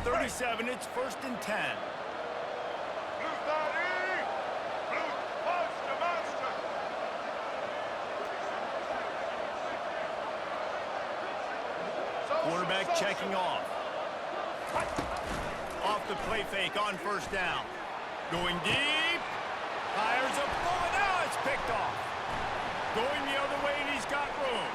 37, it's 1st and 10. Quarterback checking off. Off the play fake on 1st down. Going deep. Fires a bullet. Now it's picked off. Going the other way, and he's got room.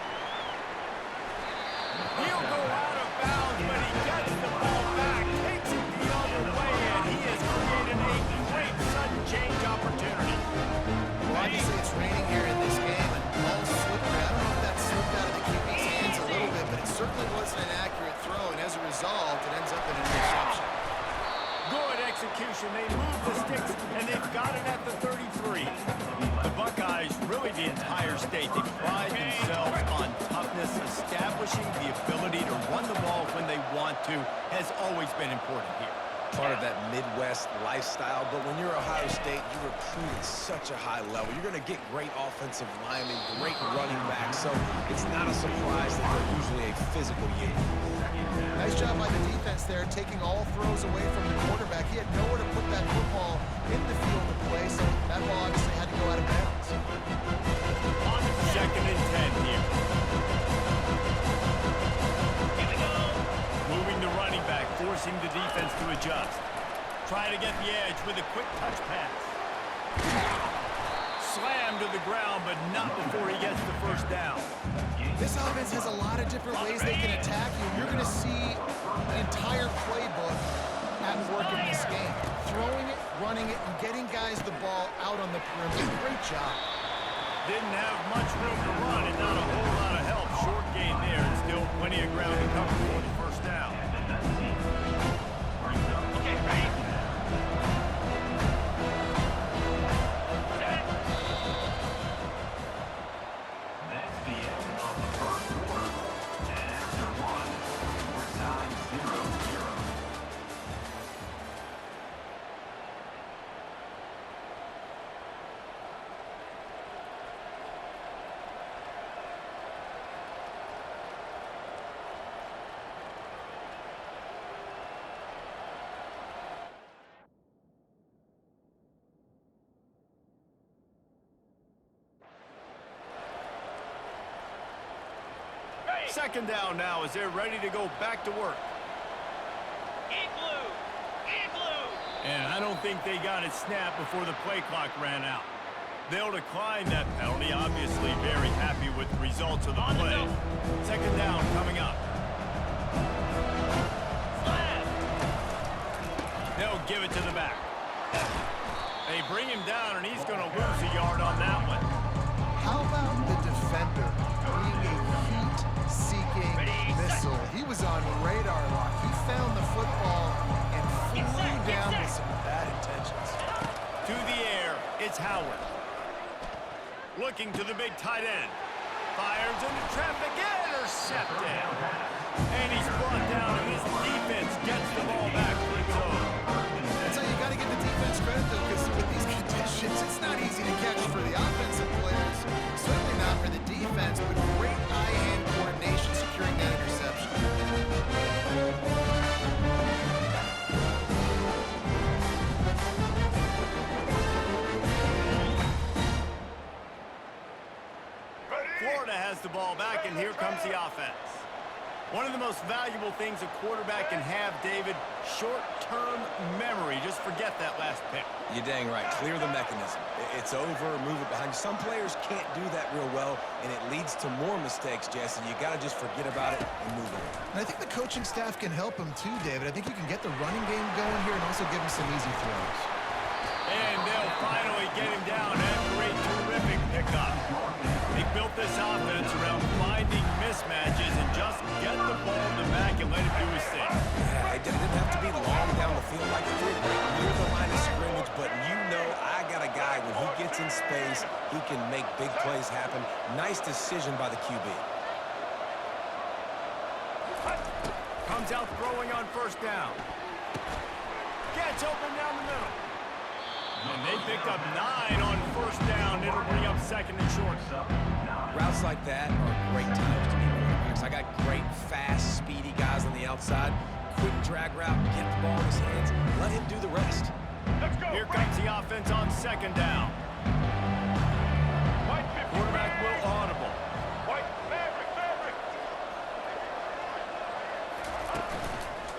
He'll go out of bounds, but he gets the ball back, takes it the other way, and he has created a great sudden change opportunity. Well, obviously it's raining here in this game, and the ball's slippery. I don't know if that slipped out of the QB's hands a little bit, but it certainly wasn't an accurate throw, and as a result, it ends up in an interception. Good execution. They move the sticks, and they've got it at the 33. The Buckeyes, really the entire state, they pride themselves on toughness. Establishing the ability to run the ball when they want to has always been important here. Part of that Midwest lifestyle, but when you're Ohio State, you recruit at such a high level. You're going to get great offensive linemen, great running backs, so it's not a surprise that they're usually a physical unit. Nice job by the defense there, taking all throws away from the quarterback. He had nowhere to put that football in the field of play, so that ball obviously had to go out of bounds. On 2nd and 10 here. Moving the running back, forcing the defense to adjust. Trying to get the edge with a quick touch pass. Slammed to the ground, but not before he gets the 1st down. This offense has a lot of different ways they can attack you. You're going to see the entire playbook at work in this game. Throwing it, running it, and getting guys the ball out on the perimeter. Great job. Didn't have much room to run and not a whole lot of help. Short gain there and still plenty of ground to cover for the 1st down. Okay, ready? Second down now as they're ready to go back to work. Igloo! Igloo! And I don't think they got it snapped before the play clock ran out. They'll decline that penalty, obviously very happy with the results of the play. Second down coming up. Slam! They'll give it to the back. They bring him down, and he's going to lose a yard on that one. How about the defender being a heat-seeking missile? He was on radar lock. He found the football and flew down with some bad intentions. To the air, it's Howard. Looking to the big tight end. Fires into traffic, intercepted. And he's brought down, and his defense gets the ball back for its own. That's how you got to give the defense credit, though, because with these conditions, it's not easy to catch for the offensive players. Certainly not for the defense, but great eye-hand coordination securing that interception. Florida has the ball back, and here comes the offense. One of the most valuable things a quarterback can have, David, short-term memory. Just forget that last pick. You're dang right. Clear the mechanism. It's over, move it behind you. Some players can't do that real well, and it leads to more mistakes, Jesse. You got to just forget about it and move on. And I think the coaching staff can help him too, David. I think you can get the running game going here and also give him some easy throws. And they'll finally get him down after a terrific pickup. They built this offense around finding mismatches and just get the ball in the back and let it do his thing. Yeah, it didn't have to be long down the field like it did right near the line of scrimmage, but you know I got a guy, when he gets in space, he can make big plays happen. Nice decision by the QB. Comes out throwing on 1st down. Gets open down the middle. And they picked up 9 on 1st down. It'll bring up 2nd and short. Routes like that are great times to be quarterbacks. I got great, fast, speedy guys on the outside. quick drag route, get the ball in his hands, let him do the rest. Let's go. Here comes the offense on second down. White 50. Quarterback will audible. White fabric.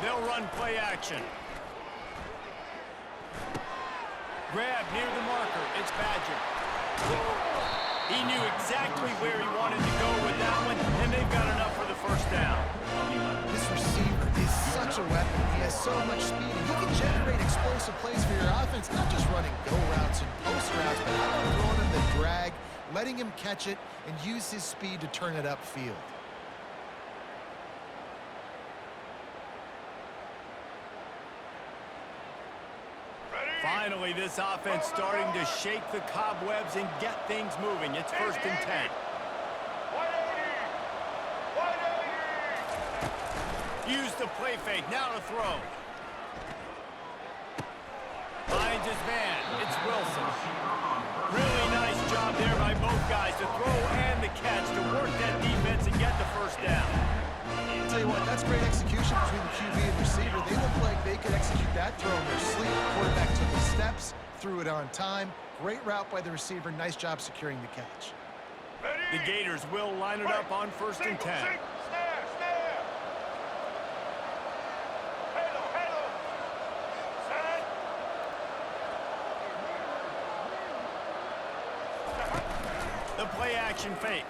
They'll run play action. Grab near the marker. It's Badger. He knew exactly where he wanted to go with that one, and they've got enough for the first down. This receiver is such a weapon. He has so much speed. He can generate explosive plays for your offense, not just running go routes and post routes, but how about throwing him the drag, letting him catch it, and use his speed to turn it upfield. Finally, this offense starting to shake the cobwebs and get things moving. It's 1st and 10. 180. Use the play fake. Now to throw. Finds his man. It's Wilson. Really nice job there by both guys to throw and the catch to work that defense and get the first down. I'll tell you what, that's great execution between the QB and receiver. They look like they could execute that throw in their sleep. Quarterback took the steps, threw it on time. Great route by the receiver. Nice job securing the catch. The Gators will line it up on 1st and 10. Snare. Halo. Set. The play action fake.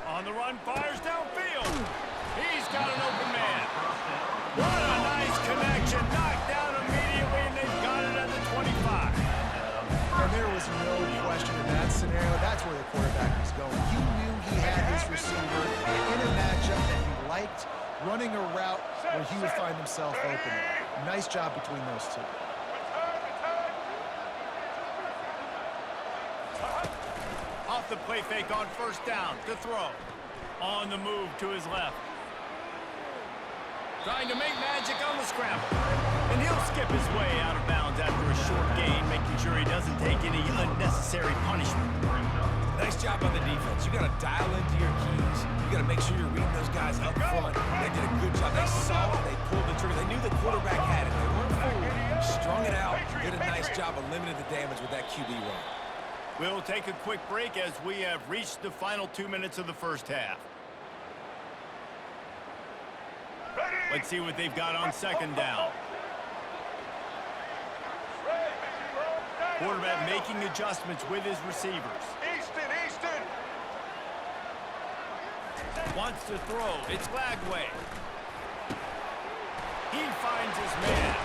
On the run, fires downfield. He's got an open man. What a nice connection. Knocked down immediately, and they've got it at the 25. And there was no question in that scenario. That's where the quarterback was going. He knew he had his receiver in a matchup that he liked, running a route where he would find himself open. Nice job between those two. Off the play fake on 1st down to throw. On the move to his left. Trying to make magic on the scramble. And he'll skip his way out of bounds after a short gain, making sure he doesn't take any unnecessary punishment. Nice job on the defense. You got to dial into your keys. You got to make sure you're reading those guys up front. They did a good job. They saw it. They pulled the trigger. They knew the quarterback had it. They weren't fooled. Strung it out. Did a nice job of limiting the damage with that QB run. We'll take a quick break as we have reached the final 2 minutes of the first half. Let's see what they've got on 2nd down. Quarterback making adjustments with his receivers. Easton. Wants to throw. It's Lagway. He finds his man.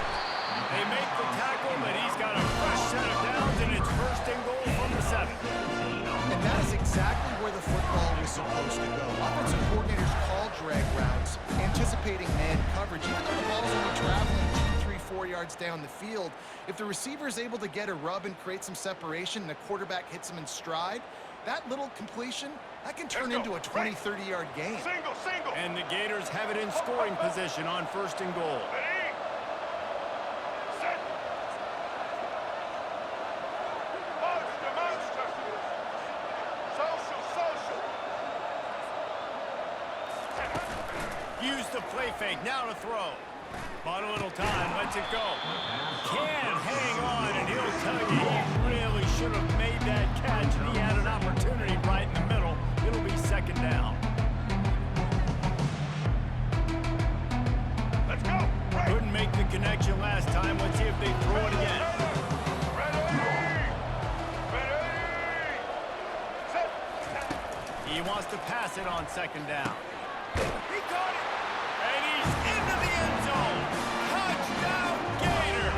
They make the tackle, but he's got a fresh set of downs, and it's 1st and goal from the 7. And that is exactly where the football was supposed to go. Offensive coordinators call drag routes, anticipating man coverage. Even though the ball's only traveling 2, 3, 4 yards down the field, if the receiver is able to get a rub and create some separation and the quarterback hits him in stride, that little completion, that can turn into a 20, 30-yard gain. Single. And the Gators have it in scoring position on 1st and goal. Ready. Set. Monster. Social. Use the play fake. Now to throw. Bought a little time. Lets it go. Can't hang on, and he'll tell you he really should have made that catch, and he had an opportunity right in the middle. It'll be 2nd down. Let's go. Couldn't make the connection last time. Let's see if they throw it again. Ready. Set. He wants to pass it on 2nd down. He caught it, and he's into the end zone. Touchdown, Gator!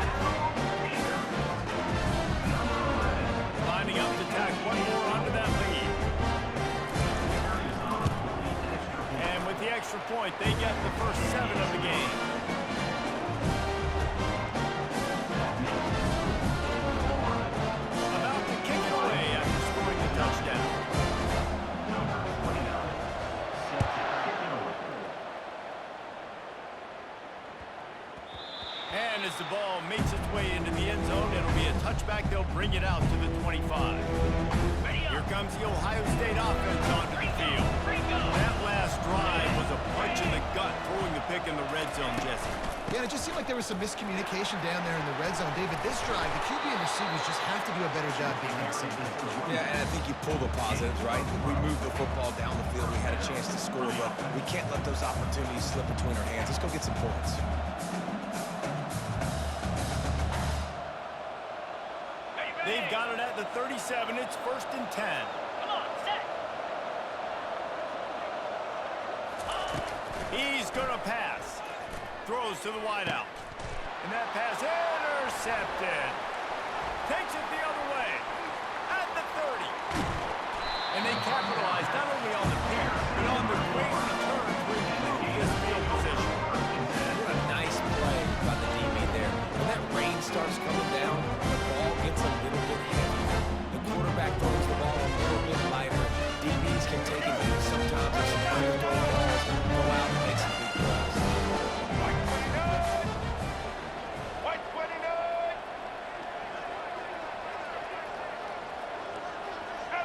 Lining up to tack one more onto that lead. And with the extra point, they get the first 7 of the game. About to kick it away after scoring the touchdown. And as the ball makes its way into the end zone, it'll be a touchback. They'll bring it out to the 25. Here comes the Ohio State offense onto the field. That last drive was a punch in the gut, throwing the pick in the red zone, Jesse. Yeah, and it just seemed like there was some miscommunication down there in the red zone. David, this drive, the QB and receivers just have to do a better job being on the same page. Yeah, and I think you pull the positives, right? We moved the football down the field. We had a chance to score, but we can't let those opportunities slip between our hands. Let's go get some points. They've got it at the 37. It's 1st and 10. Come on, set. He's going to pass. Throws to the wideout. And that pass intercepted. Takes it the other way. At the 30. And they capitalize not only on the pick, but on the great return to improve this field position. What a nice play by the DB there. When that rain starts coming down, the ball gets a little bit heavier. The quarterback throws the ball a little bit lighter. DBs can take it easy sometimes. There's some underthrown balls. Go out and make some big plays. White 29. White 29.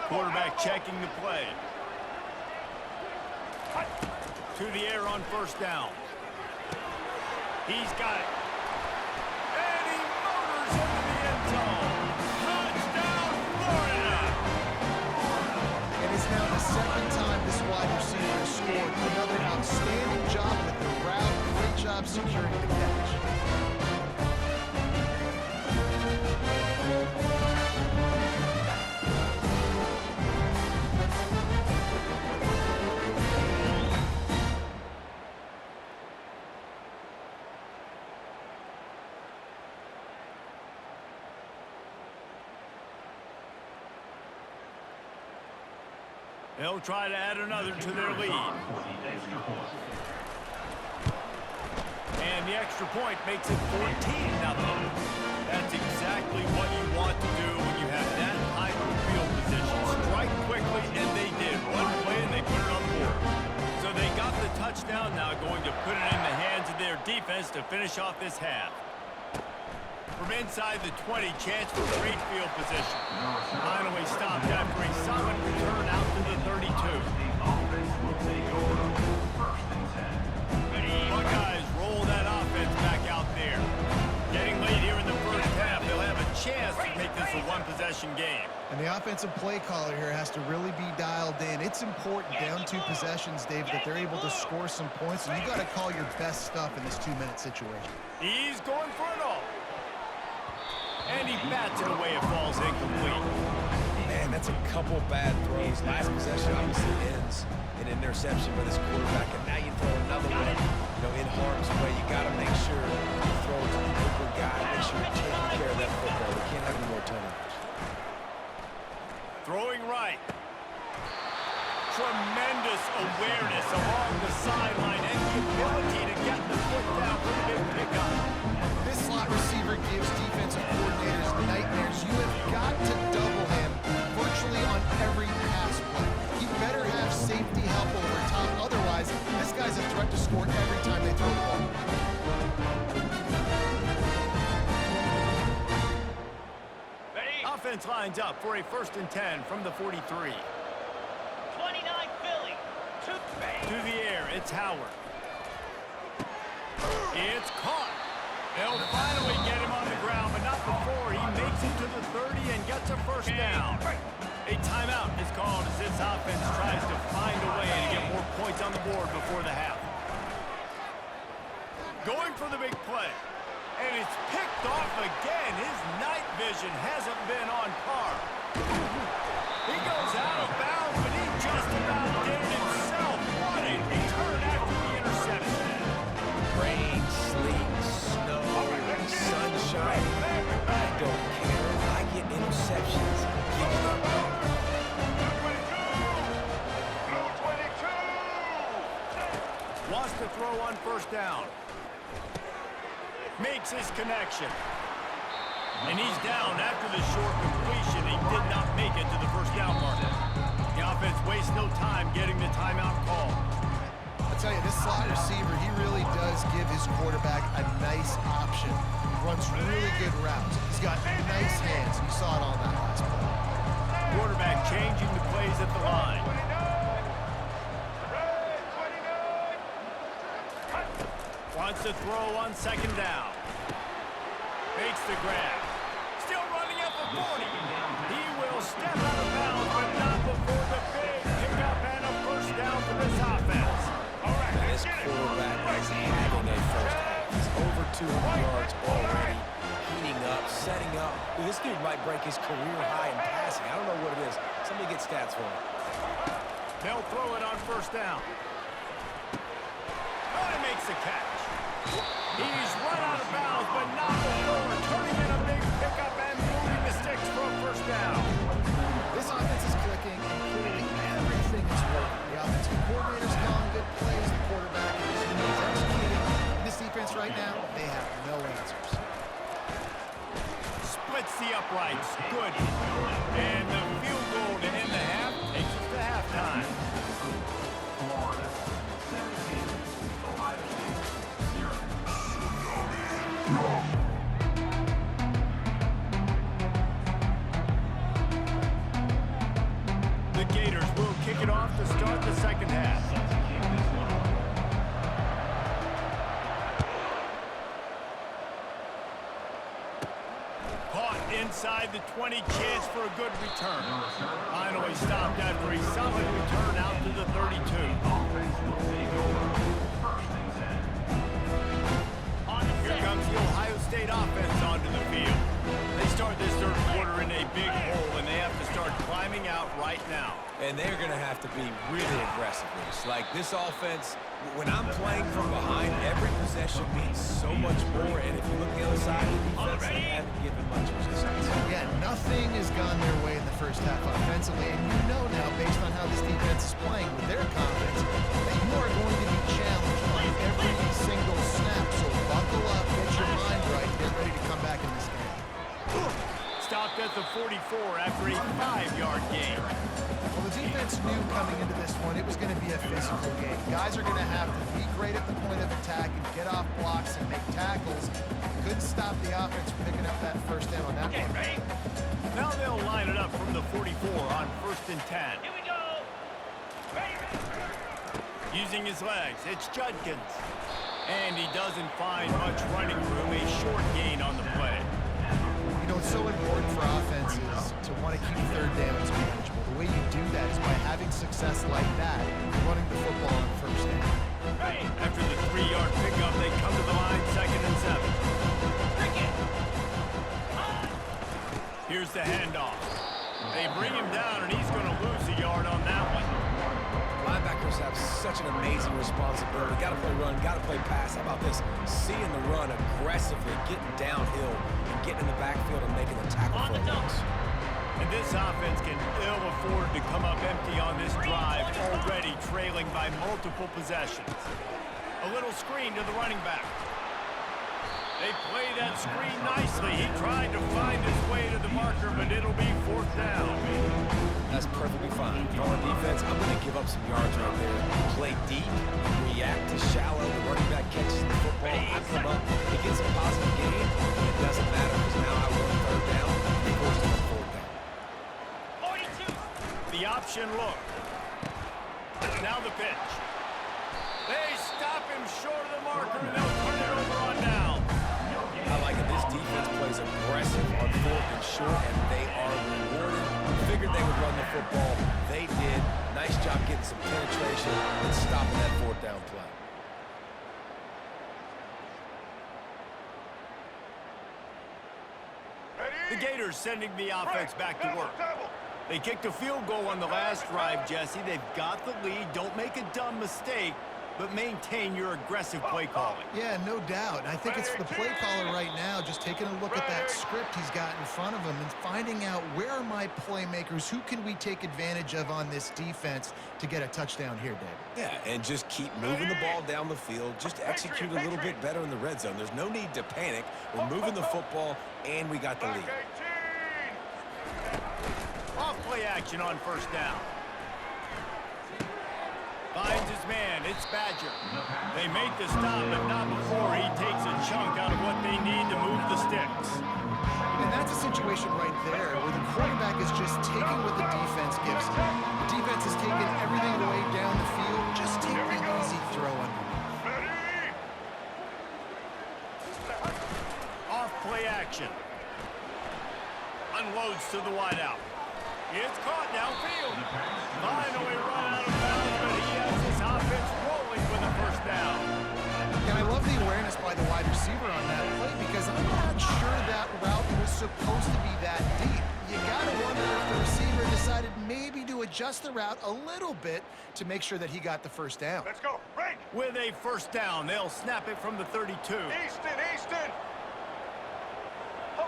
Quarterback checking the play. To the air on 1st down. He's got it. And he motors into the end zone. Touchdown, Florida! And it's now the second time this wide receiver has scored. Another outstanding job with the route. Great job securing the catch. They'll try to add another to their lead. And the extra point makes it 14-0. That's exactly what you want to do when you have that type of field position. Strike quickly, and they did. One play, and they put it on the board. So they got the touchdown now, going to put it in the hands of their defense to finish off this half. From inside the 20, chance for great field position. Finally stopped after a solid return out to the 32. Buckeyes roll that offense back out there. Getting late here in the first half, they'll have a chance to make this a one-possession game. And the offensive play caller here has to really be dialed in. It's important down 2 possessions, David, that they're able to score some points, and you got to call your best stuff in this 2-minute situation. He's going for it all. And he bats it away. It falls incomplete. Man, that's a couple bad throws. Last possession obviously ends an interception by this quarterback, and now you throw another one, in harm's way. You got to make sure you throw it to the open guy. Make sure you're taking care of that football. We can't have any more turnovers. Throwing right. Tremendous awareness along the sideline and the ability to get the foot down for the big pickup. This slot receiver gives defensive coordinators nightmares. You have got to double him virtually on every pass play. He better have safety help over top. Otherwise, this guy's a threat to score every time they throw the ball. Offense lines up for a 1st and 10 from the 43. 29 Philly. To the air, it's Howard. It's caught. They'll finally get him on the ground, but not before he makes it to the 30 and gets a 1st down. A timeout is called as this offense tries to find a way to get more points on the board before the half. Going for the big play. And it's picked off again. His night vision hasn't been on par. He goes out of bounds, but he just about did it himself. What a return after the interception. Rain, sleet, snow, sunshine. I don't care. I get interceptions. Give me the ball. Blue 22. Wants to throw on 1st down. Makes his connection. And he's down after the short completion. He did not make it to the 1st down mark. The offense wastes no time getting the timeout call. I'll tell you, this slot receiver, he really does give his quarterback a nice option. Runs really good routes. He's got nice hands. You saw it on that last play. Quarterback changing the plays at the line. Red 29. Wants to throw on second down. Makes the grab. Still running at the 40. He will step out of bounds, but not before the big pickup and a first down for this offense. All right, This let's get it. quarterback is having a first half. He's over 200 yards already, heating up, setting up. Dude, this dude might break his career high in passing. I don't know what it is. Somebody get stats for him. They'll throw it on first down. Oh, he makes the catch. He's run out of bounds, but not before turning in a big pickup and moving the sticks for a first down. This offense is clicking, and clearly everything is working. The offensive coordinator's calling good plays. The quarterback is executing. This defense right now, they have no answers. Splits the uprights. Good. And the field goal to end the half takes us to halftime. The Gators will kick it off to start the second half. Caught inside the 20, chance for a good return. Finally stopped after a solid return out to the 32. Here comes the Ohio State offense onto the field. They start this third quarter in a big hole, and they have to start climbing out right now. And they're going to have to be really aggressive. Like this offense, when I'm playing from behind, every possession means so much more. And if you look at the other side of the defense, they haven't given much resistance. Yeah, nothing has gone their way in the first half offensively, and you know now, based on how this defense is playing with their confidence, that you are going to be challenged on every single snap. So buckle up, get your mind right, get ready to come back in this game. Stopped at the 44 after a 5-yard gain. Well, the defense knew coming into this one it was going to be a physical game. Guys are going to have to be great at the point of attack and get off blocks and make tackles. Couldn't stop the offense from picking up that first down on that one. Ready? Now they'll line it up from the 44 on 1st and 10. Here we go. Ready, ready. Using his legs, it's Judkins. And he doesn't find much running room, a short gain on the play. You know, it's so important for offenses to want to keep third downs manageable. The way you do that is by having success like that, running the football on first down. Ready. After the 3-yard pickup, they come to the line, 2nd and 7. Bring it. Here's the handoff. They bring him down, and he's going to lose a yard on that one. Linebackers have such an amazing responsibility. Got to play run, got to play pass. How about this? Seeing the run aggressively, getting downhill, and getting in the backfield and making the tackle for a loss. And this offense can ill afford to come up empty on this drive, already trailing by multiple possessions. A little screen to the running back. They play that screen nicely. He tried to find his way to the marker, but it'll be 4th down. That's perfectly fine. On our defense, I'm going to give up some yards right there. Play deep, react to shallow. The running back catches the football. I come up, he gets a positive gain, and it doesn't matter because now I won 3rd down, and of course, it's 4th down. 42. The option look. Now the pitch. They stop him short of the marker, and they'll turn it over on down. I like it. This defense plays aggressive on 4th and short, and they are rewarded. Figured they would run the football. They did. Nice job getting some penetration and stopping that 4th down play. The Gators sending the offense back to work. They kicked a field goal on the last drive, Jesse. They've got the lead. Don't make a dumb mistake, but maintain your aggressive play calling. Yeah, no doubt. And I think it's the play caller right now just taking a look at that script he's got in front of him and finding out where are my playmakers, who can we take advantage of on this defense to get a touchdown here, Dave. Yeah, and just keep moving the ball down the field. Just execute a little bit better in the red zone. There's no need to panic. We're moving the football, and we got the lead. Off play action on 1st down. Finds his man. It's Badger. They make the stop, but not before he takes a chunk out of what they need to move the sticks. And that's a situation right there where the quarterback is just taking what the defense gives him. The defense is taking everything away down the field. Just take the easy throw underneath. Ready? action. Unloads to the wideout. It's caught downfield. Finally run out of bounds, but he has his offense rolling with a first down. And I love the awareness by the wide receiver on that play because I'm not sure that route was supposed to be that deep. You got to wonder if the receiver decided maybe to adjust the route a little bit to make sure that he got the first down. Let's go. Break. With a first down, they'll snap it from the 32. Easton.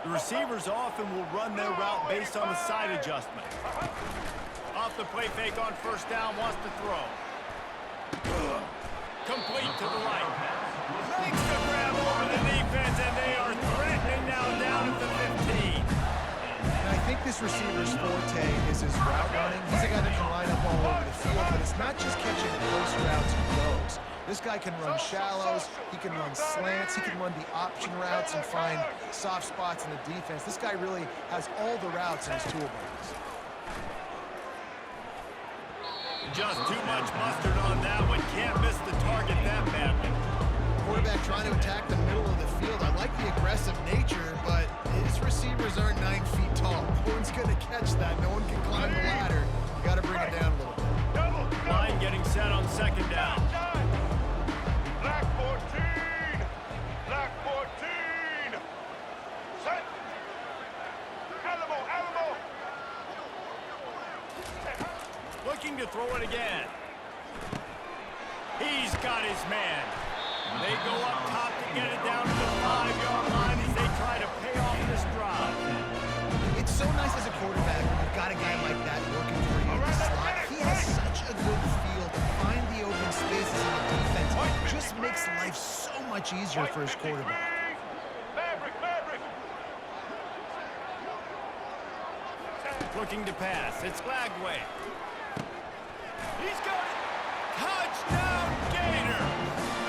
The receivers often will run their route based on the side adjustment. Off the play fake on first down, wants to throw. Complete to the right. Makes the grab over the defense, and they are threatening now down at the 15. And I think this receiver's forte is his route running. He's a guy that can line up all over the field, but it's not just catching close routes and goes. This guy can run shallows, he can run slants, he can run the option routes and find soft spots in the defense. This guy really has all the routes in his toolbox. Just too much mustard on that one. Can't miss the target that badly. Quarterback trying to attack the middle of the field. I like the aggressive nature, but his receivers aren't 9 feet tall. No one's going to catch that. No one can climb the ladder. You got to bring it down a little bit. Line getting set on second down. Black 14. Black 14. Set. Alamo. Looking to throw it again. He's got his man. They go up top to get it down to the 5-yard line as they try to pay off this drive. It's so nice as a quarterback when you've got a guy like that working for you in the slot. He has such a good feel to find the open spaces in the defense. It just makes life so much easier for his quarterback. Maverick. Looking to pass. It's Lagway. He's got it. Touchdown, Gator.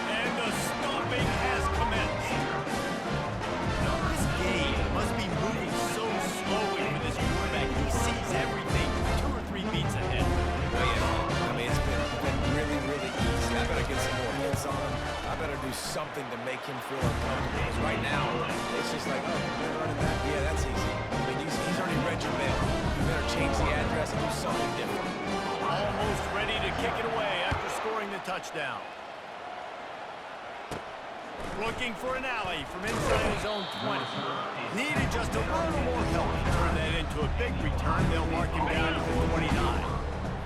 And the stomping has commenced. This game must be moving so slowly for this quarterback. He sees everything 2 or 3 beats ahead. Oh, yeah. I mean, it's been really, really easy. I better get some more hits on him. I better do something to make him feel uncomfortable. Because right now, it's just like, oh, you're running back. Yeah, that's easy. I mean, he's already read your mail. You better change the address and do something different. Almost ready to kick it away after scoring the touchdown. Looking for an alley from inside his own 20. Needed just a little more help to turn that into a big return. They'll mark him down to the 29.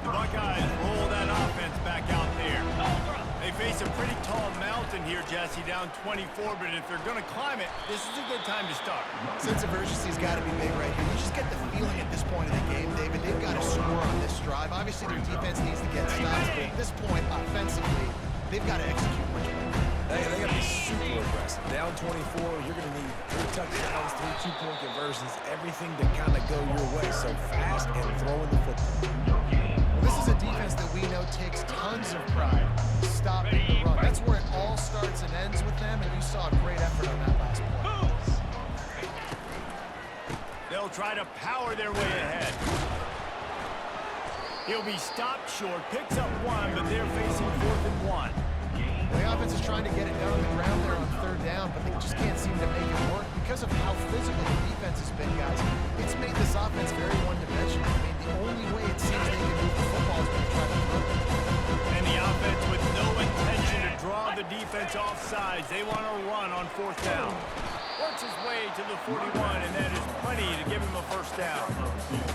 The Buckeyes roll that offense back out there. They face a pretty tall mountain here, Jesse, down 24, but if they're going to climb it, this is a good time to start. Sense of urgency's got to be big right here. You just get the feeling at this point in the game, David, they've got to score on this drive. Obviously, their defense needs to get stops, but at this point, offensively, they've got to execute much better. They got to be super aggressive. Down 24, you're going to need 3 touchdowns, 3 two-point conversions, everything to kind of go your way. So fast and throwing the football. This is a defense that we know takes tons of pride stopping the run. That's where it all starts and ends with them, and you saw a great effort on that last play. They'll try to power their way ahead. He'll be stopped short, picks up 1, but they're facing 4th and 1. The offense is trying to get it down on the ground there on 3rd down, but they just can't seem to make it work because of how physical the defense has been, guys. It's made this offense very one-dimensional. I mean, the only way it seems they can move the football is when they try to throw it. And the offense with no intention to draw the defense off sides. They want to run on 4th down. Works his way to the 41, and that is plenty to give him a first down.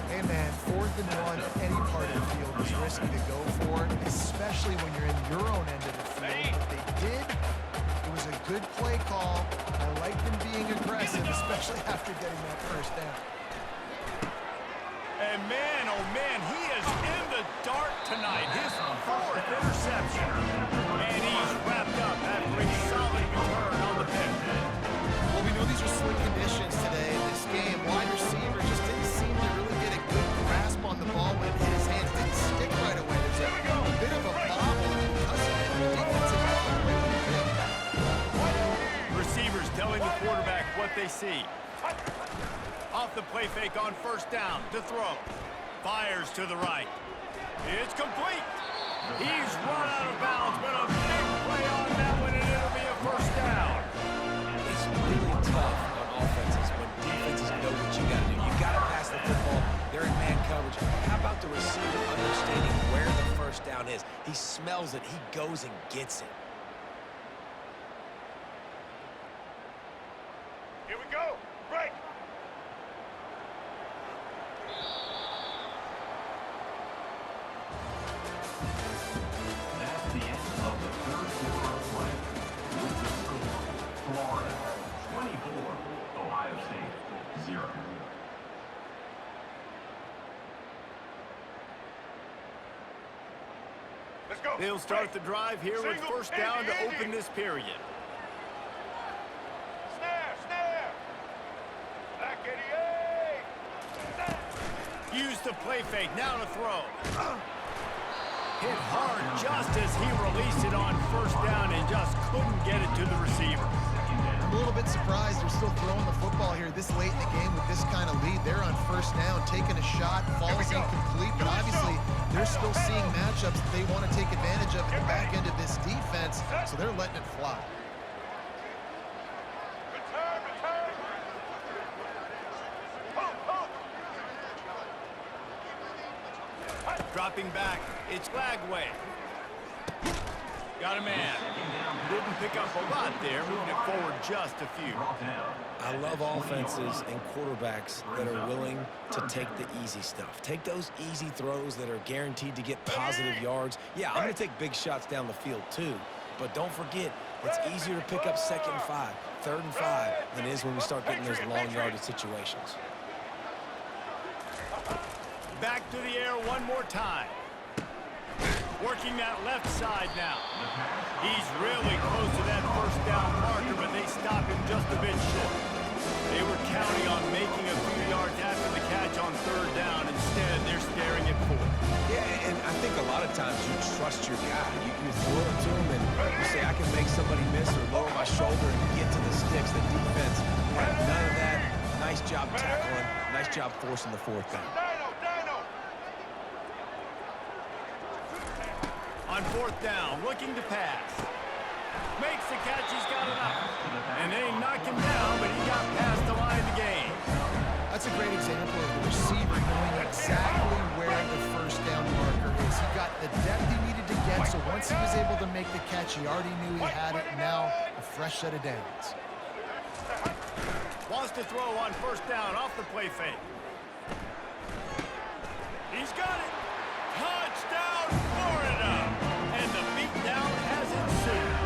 Hey, man, 4th and 1, any part of the field is risky to go for, especially when you're in your own end of the field. But they did. It was a good play call. I like them being aggressive, especially after getting that first down. And man, oh man, he is in the dark tonight. His 4th interception. And he's wrapped up after a solid return on the pick. Well, we know these are slick conditions today in this game. Wide receiver just didn't seem to really get a good grasp on the ball when it hit his hands. Didn't stick right away. There's a bit of a bobble because of it. The defensive ball right in the pick. Receivers telling the quarterback what they see. Off the play fake on first down to throw. Fires to the right. It's complete. He's run out of bounds, but a big play on that one, and it'll be a first down. It's really tough on offenses it, he goes and gets it. Here we go. Break. That's the end of the third quarter of play. With the score, Florida 24, Ohio State 0. Let's go. They'll start the drive here with Single, first down to Andy. open this period. Snare, snare. Black 88. Snare. Use the play fake, now to throw. Hit hard just as he released it on first down and just couldn't get it to the receiver. I'm a little bit surprised they're still throwing the football here this late in the game with this kind of lead. They're on first down, taking a shot, falls incomplete, but obviously they're still seeing matchups that they want to take advantage of at the back end of this defense, so they're letting it fly. Return, return. Pump, pump. Dropping back, it's Lagway. Got a man. Didn't pick up a lot there, moving it forward just a few. I love offenses and quarterbacks that are willing to take the easy stuff. Take those easy throws that are guaranteed to get positive yards. Yeah, I'm going to take big shots down the field too, but don't forget, it's easier to pick up 2nd and 5, 3rd and 5 than it is when we start getting those long yardage situations. Back to the air one more time. Working that left side now. He's really close to that first down marker, but they stop him just a bit short. They were counting on making a few yards after the catch on 3rd down. Instead, they're staring at 4th. Yeah, and I think a lot of times you trust your guy. You throw it to him and you say, I can make somebody miss or lower my shoulder and get to the sticks. The defense had none of that. Nice job tackling. Nice job forcing the 4th down. Dino, Dino. On 4th down, looking to pass. Makes the catch, he's got enough. And they knock him down, but he got past the line of the game. That's a great example of the receiver knowing exactly where the first down marker is. He got the depth he needed to get, so once he was able to make the catch, he already knew he had it. Now, a fresh set of downs. Wants to throw on first down off the play fake. He's got it. Touchdown, Florida. And the beatdown has ensued.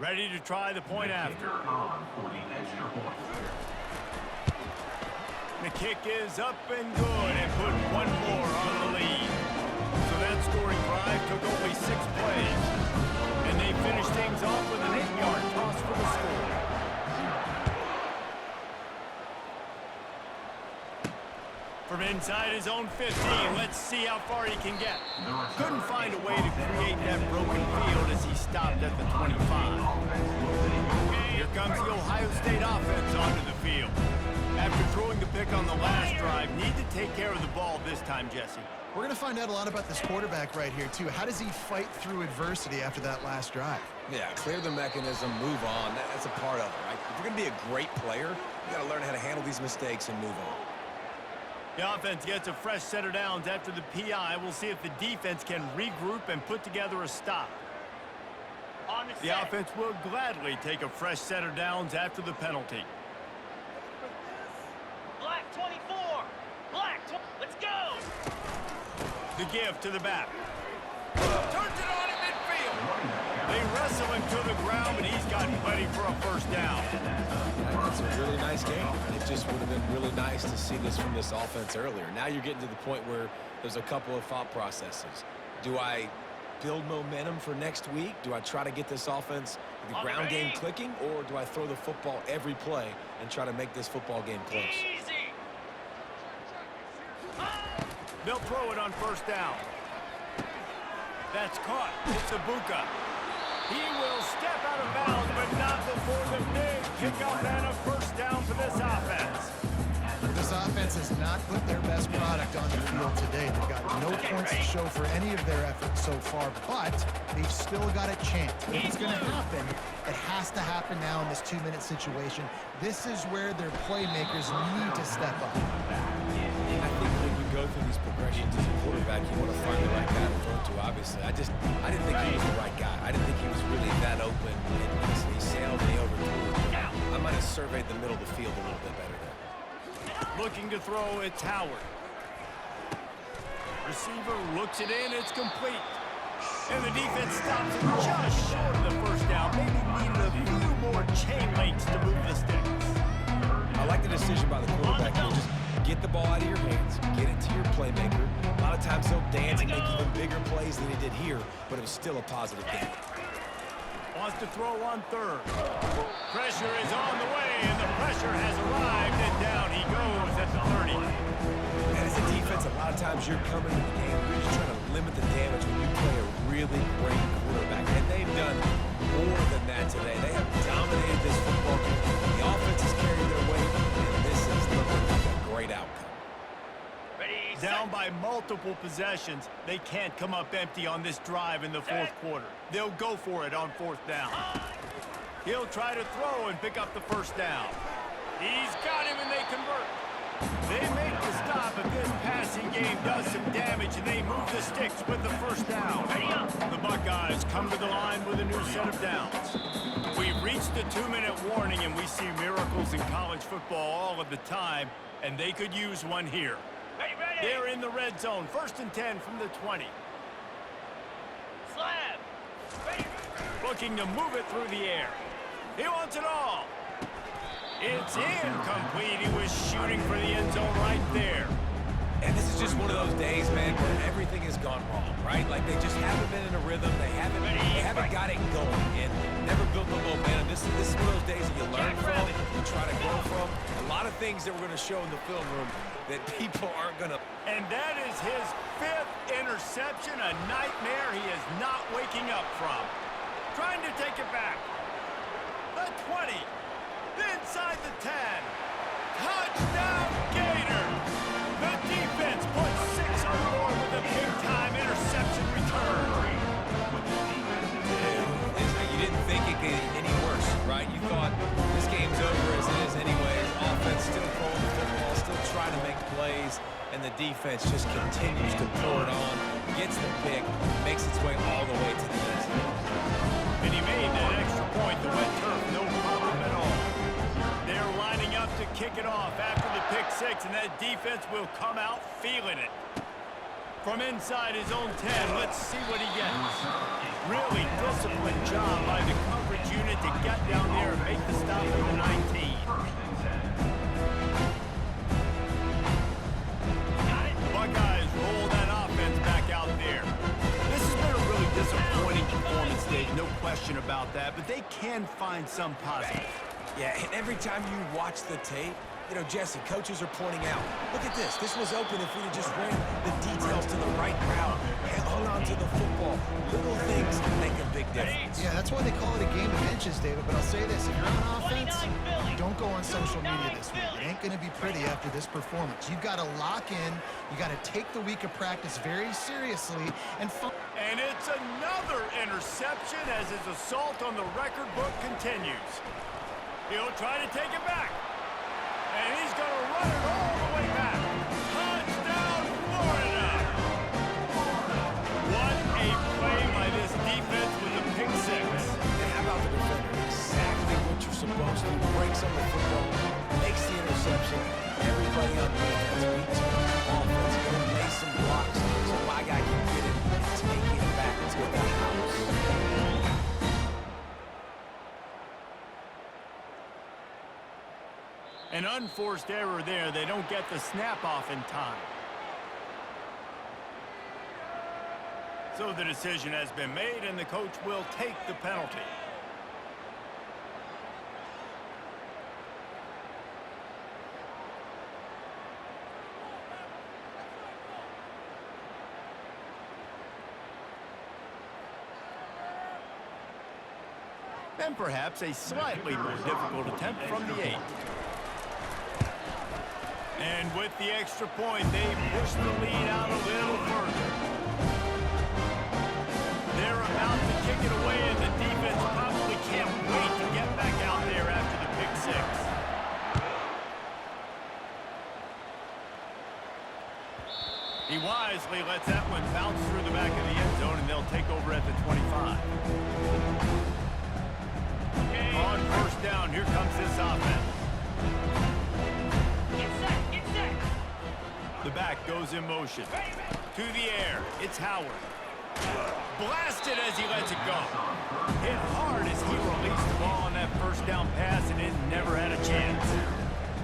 Ready to try the point after. On for the extra point. The kick is up and good and put one more on the lead. So that scoring drive took only 6 plays. And they finished things off with an 8-yard toss for the score. From inside his own 15, let's see how far he can get. Couldn't find a way to create that broken field as he stopped at the 25. Here comes the Ohio State offense onto the field. After throwing the pick on the last drive, need to take care of the ball this time, Jesse. We're going to find out a lot about this quarterback right here, too. How does he fight through adversity after that last drive? Yeah, clear the mechanism, move on. That's a part of it, right? If you're going to be a great player, you got to learn how to handle these mistakes and move on. The offense gets a fresh set of downs after the PI. We'll see if the defense can regroup and put together a stop. The offense will gladly take a fresh set of downs after the penalty. Black 24. Black, let's go. The give to the back. Turns it on in midfield. They wrestle him to the ground, but he's got plenty for a first down. That's a really nice game. It just would have been really nice to see this from this offense earlier. Now you're getting to the point where there's a couple of thought processes. Do I build momentum for next week? Do I try to get this offense, the ground game clicking, or do I throw the football every play and try to make this football game close? Easy. They'll throw it on first down. That's caught. It's Ibuka. He will step out of bounds, but not before the big pickup and a first down for this offense. This offense has not put their best product on the field today. They've got no points to show for any of their efforts so far, but they've still got a chance. If it's going to happen, it has to happen now in this 2-minute situation. This is where their playmakers need to step up. I think when you go through these progressions as a quarterback, you want to find the right guy to throw to, obviously. I didn't think he was the right guy. I didn't think he was really that open. And he sailed and he overthrew. I might have surveyed the middle of the field a little bit better there. Looking to throw, it's Howard. Receiver looks it in, it's complete. And the defense stops it just short of the first down. Maybe needed a few more chain links to move the sticks. I like the decision by the quarterback. He'll just get the ball out of your hands, get it to your playmaker. A lot of times he'll dance and make even bigger plays than he did here, but it was still a positive game. Wants to throw on third. Pressure is on the way, and the pressure has arrived, and down he goes at the 30. And as a defense, a lot of times you're coming to the game, you're just trying to limit the damage when you play a really great quarterback. And they've done more than that today. They have dominated this football game. The offense has carried their weight, and this is looking like a great outcome. Ready, Down by multiple possessions, they can't come up empty on this drive in the fourth quarter. They'll go for it on fourth down. He'll try to throw and pick up the first down. He's got him, and they convert. They make the stop if this passing game does some damage, and they move the sticks with the first down. The Buckeyes come to the line with a new set of downs. We've reached the 2-minute warning, and we see miracles in college football all of the time, and they could use one here. Ready, ready. They're in the red zone, 1st and 10 from the 20. Slab. Ready. Looking to move it through the air. He wants it all. It's incomplete. He was shooting for the end zone right there. And this is just one of those days, man, where everything has gone wrong, right? Like they just haven't been in a rhythm. They haven't got it going and never built the momentum. This is one of those days that you learn from, you try to grow from. A lot of things that we're going to show in the film room that people aren't going to. And that is his 5th interception, a nightmare he is not waking up from. Trying to take it back. The 20. Inside the 10. Touchdown, Gator. The defense puts 6 on the board with a big-time interception return. You didn't think it could get any worse, right? You thought this game's over as it is anyways. Offense still throwing the football, still trying to make plays, and the defense just continues to pour it on, gets the pick, makes its way all the way to the end zone. And he made that extra point, the wet turf, no problem at all. They're lining up to kick it off after the pick 6, and that defense will come out feeling it. From inside his own 10, let's see what he gets. Really disciplined job by the coverage unit to get down there and make the stop at the 19. The Buckeyes roll that offense back out there. This has been a really disappointing performance, Dave, no question about that, but they can find some positive. Yeah, and every time you watch the tape, you know, Jesse, coaches are pointing out, look at this. This was open if we'd have just ran the details to the right route, hung on to the football. Little things can make a big difference. Yeah, that's why they call it a game of inches, David. But I'll say this, if you're on offense, don't go on social media this week. It ain't going to be pretty after this performance. You've got to lock in. You got to take the week of practice very seriously. And it's another interception as his assault on the record book continues. He'll try to take it back. And he's going to run it all the way back. Touchdown, Florida! What a play by this defense with a pick 6. And how about the defender? Exactly what you're supposed to. Breaks on the football, makes the interception. Everybody on defense beats him. Offense going to lay some blocks so my guy can get it and take it back to the house. An unforced error there. They don't get the snap off in time. So the decision has been made, and the coach will take the penalty. And perhaps a slightly more difficult attempt from the 8. And with the extra point, they push the lead out a little further. They're about to kick it away, and the defense probably can't wait to get back out there after the pick 6. He wisely lets that one bounce through the back of the end zone, and they'll take over at the 25. On first down, here comes this offense. Get set, get set. The back goes in motion. To the air, it's Howard. Blasted as he lets it go. Hit hard as he released the ball on that first down pass, and it never had a chance.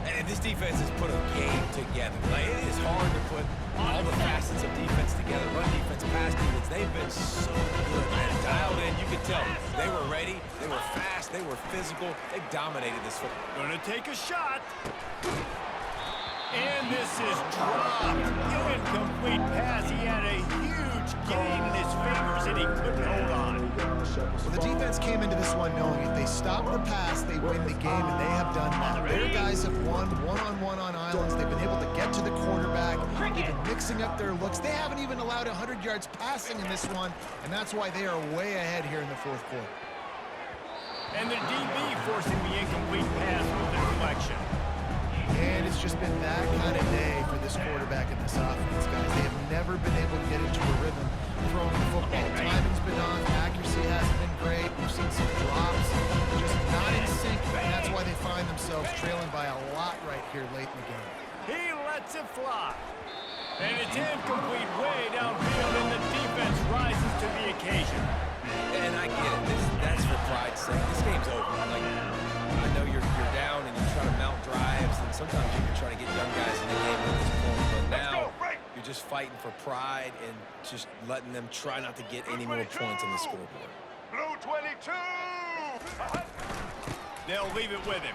And this defense has put a game together. Like, it is hard to put all the facets of defense together. Run defense, pass defense. They've been so good, man. Dialed in, you could tell. They were ready. They were fast. They were physical. They dominated this football. Gonna take a shot. And this is dropped. Incomplete pass. He had a huge gain in his fingers, and he couldn't hold on. Well, the defense came into this one knowing if they stop the pass, they win the game, and they have done that. Their guys have won one-on-one on islands. They've been able to get to the quarterback. They've been mixing up their looks. They haven't even allowed 100 yards passing in this one, and that's why they are way ahead here in the fourth quarter. And the DB forcing the incomplete pass with the deflection. And it's just been that kind of day for this quarterback and this offense, guys. They have never been able to get into a rhythm throwing the football. Timing's been off. Accuracy hasn't been great. We've seen some drops. Just not in sync, and that's why they find themselves trailing by a lot right here late in the game. He lets it fly. And it's incomplete way downfield, and the defense rises to the occasion. And I get it. That's for pride's sake. This game's over. Like, I know you're down and you're trying to mount drives, and sometimes you can try to get young guys in the game at this point. But now you're just fighting for pride and just letting them try not to get any more points on the scoreboard. Blue 22. They'll leave it with him.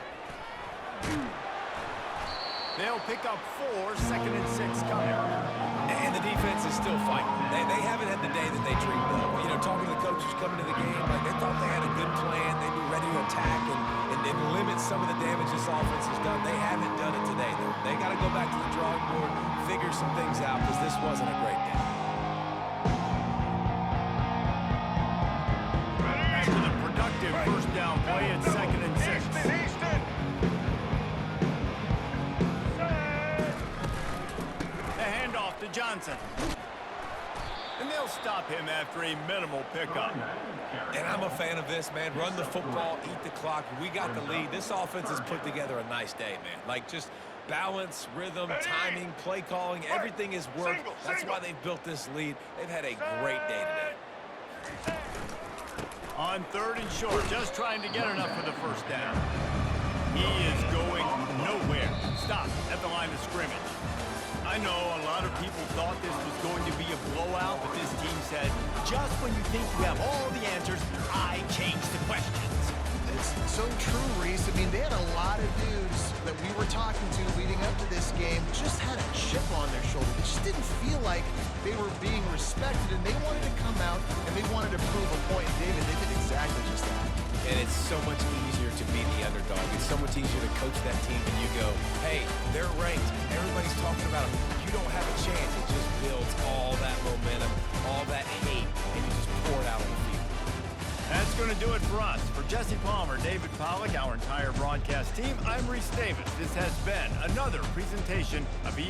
They'll pick up 4, 2nd and 6 coming. And the defense is still fighting. They haven't had the day that they dreamed of. You know, talking to the coaches coming to the game, like they thought they had a good plan. They'd be ready to attack and limit some of the damage this offense has done. They haven't done it today. They got to go back to the drawing board, figure some things out, because this wasn't a great day. After the productive first down play at 2nd and 6. Easton. The handoff to Johnson. And they'll stop him after a minimal pickup. And I'm a fan of this, man. Run the football, eat the clock. We got the lead. This offense has put together a nice day, man. Like, just balance, rhythm, timing, play calling, everything has worked. That's why they've built this lead. They've had a great day today. On 3rd and short, just trying to get enough for the first down. He is going nowhere. Stop at the line of scrimmage. I know a lot of people thought this was going to be a blowout, but this team said, just when you think you have all the answers, I change the questions. It's so true, Reese. I mean, they had a lot of dudes that we were talking to leading up to this game just had a chip on their shoulder. They just didn't feel like they were being respected, and they wanted to come out, and they wanted to prove a point. And David, they did exactly just that. And it's so much easier to be the underdog. It's so much easier to coach that team when you go, hey, they're ranked. Everybody's talking about them. You don't have a chance. It just builds all that momentum, all that hate, and you just pour it out on the field. That's going to do it for us. For Jesse Palmer, David Pollack, our entire broadcast team, I'm Reese Davis. This has been another presentation of EA.